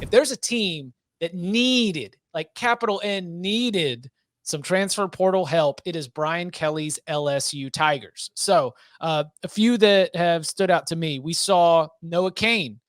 if there's a team that needed, like capital N needed, some transfer portal help, it is Brian Kelly's LSU Tigers. So a few that have stood out to me. We saw Noah Cain,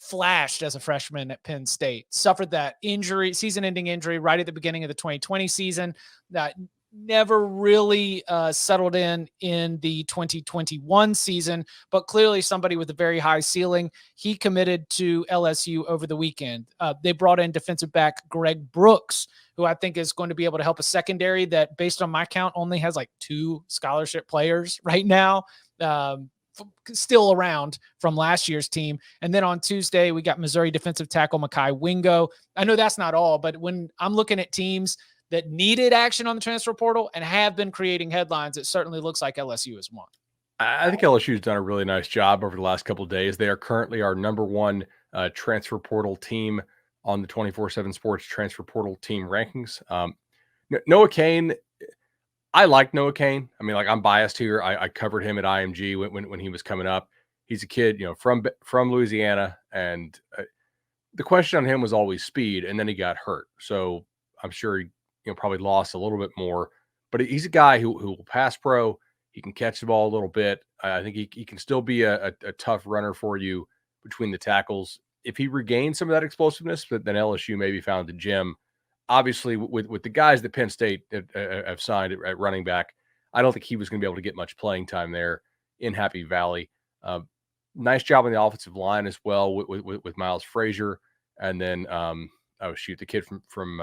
flashed as a freshman at Penn State, suffered that injury, season-ending injury right at the beginning of the 2020 season that never really settled in the 2021 season, but clearly somebody with a very high ceiling. He committed to LSU over the weekend. They brought in defensive back Greg Brooks, who I think is going to be able to help a secondary that, based on my count, only has like 2 scholarship players right now. Still around from last year's team. And then on Tuesday, we got Missouri defensive tackle Mekhi Wingo. I know that's not all, but when I'm looking at teams that needed action on the transfer portal and have been creating headlines, it certainly looks like LSU is one. I think LSU's done a really nice job over the last couple of days. They are currently our number 1 transfer portal team on the 24/7 Sports transfer portal team rankings. Noah Cain, I like Noah Cain. I mean, like, I'm biased here. I covered him at IMG when he was coming up. He's a kid, from Louisiana, and the question on him was always speed, and then he got hurt. So I'm sure he, probably lost a little bit more. But he's a guy who will pass pro. He can catch the ball a little bit. I think he can still be a tough runner for you between the tackles. If he regains some of that explosiveness, then LSU maybe found the gem. Obviously, with the guys that Penn State have signed at running back, I don't think he was going to be able to get much playing time there in Happy Valley. Nice job on the offensive line as well with Miles Frazier, and then the kid from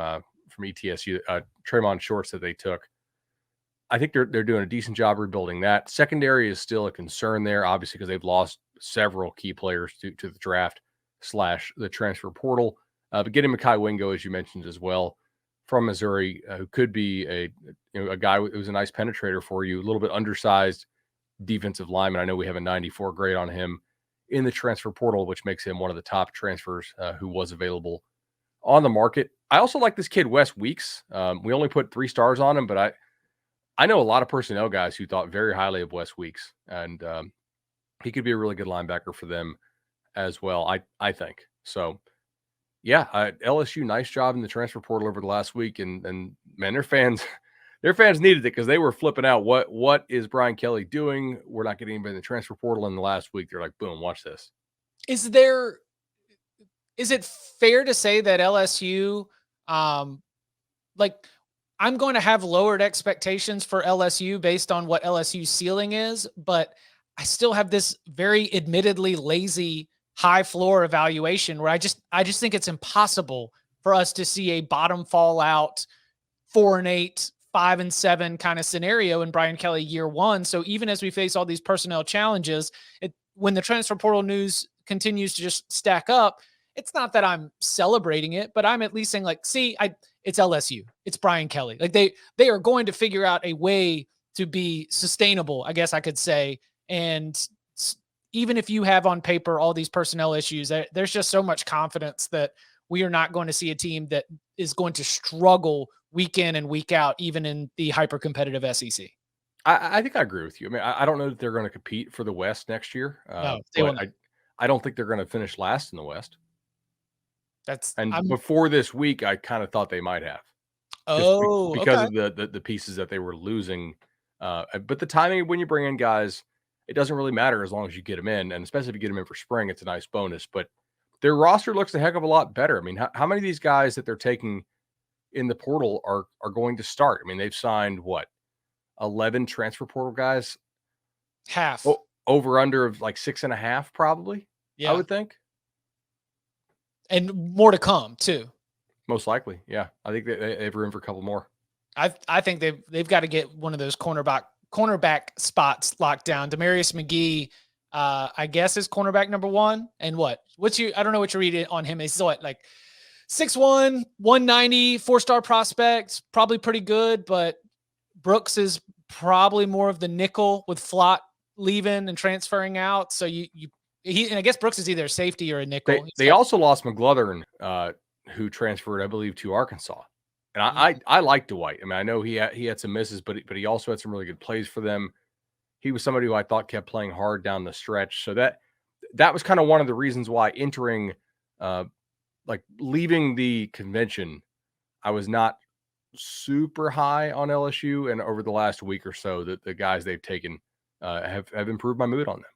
ETSU, Tremont Shorts that they took. I think they're doing a decent job rebuilding that. Secondary is still a concern there, obviously, because they've lost several key players to the draft / the transfer portal. But getting Mekhi Wingo, as you mentioned as well, from Missouri, who could be a guy who's a nice penetrator for you, a little bit undersized defensive lineman. I know we have a 94 grade on him in the transfer portal, which makes him one of the top transfers who was available on the market. I also like this kid, Wes Weeks. We only put 3 stars on him, but I know a lot of personnel guys who thought very highly of Wes Weeks, and he could be a really good linebacker for them as well, I think. So, yeah, LSU, nice job in the transfer portal over the last week, and man, their fans needed it because they were flipping out. What is Brian Kelly doing? We're not getting anybody in the transfer portal. In the last week, they're like, boom, watch this. Is it fair to say that LSU, I'm going to have lowered expectations for LSU based on what LSU's ceiling is, but I still have this very admittedly lazy high floor evaluation where I just think it's impossible for us to see a bottom fallout 4-8, 5-7 kind of scenario in Brian Kelly year 1. So even as we face all these personnel challenges, when the transfer portal news continues to just stack up, it's not that I'm celebrating it, but I'm at least saying, like, see, it's LSU. It's Brian Kelly. Like, they are going to figure out a way to be sustainable, I guess I could say. And even if you have on paper all these personnel issues, there's just so much confidence that we are not going to see a team that is going to struggle week in and week out, even in the hyper competitive SEC. I think I agree with you. I mean, I don't know that they're going to compete for the West next year. No, but I don't think they're going to finish last in the West. I'm before this week, I kind of thought they might have. Because of the pieces that they were losing. But the timing when you bring in guys, it doesn't really matter as long as you get them in, and especially if you get them in for spring, it's a nice bonus. But their roster looks a heck of a lot better. I mean, how many of these guys that they're taking in the portal are going to start? I mean, they've signed 11 transfer portal guys, half over under of like 6.5, probably. Yeah, I would think. And more to come too. Most likely. Yeah. I think they have room for a couple more. I think they've got to get one of those cornerback spots locked down. Demarius McGee, I guess, is cornerback number 1. And I don't know what you read on him. He's like 6'1", 190, 4-star prospect, probably pretty good, but Brooks is probably more of the nickel with Flott leaving and transferring out. So and I guess Brooks is either a safety or a nickel. They also lost McGlothern, who transferred, I believe, to Arkansas. And I like Dwight. I mean, I know he had some misses, but he also had some really good plays for them. He was somebody who I thought kept playing hard down the stretch. So that was kind of one of the reasons why entering like leaving the convention, I was not super high on LSU, and over the last week or so, the guys they've taken have improved my mood on them.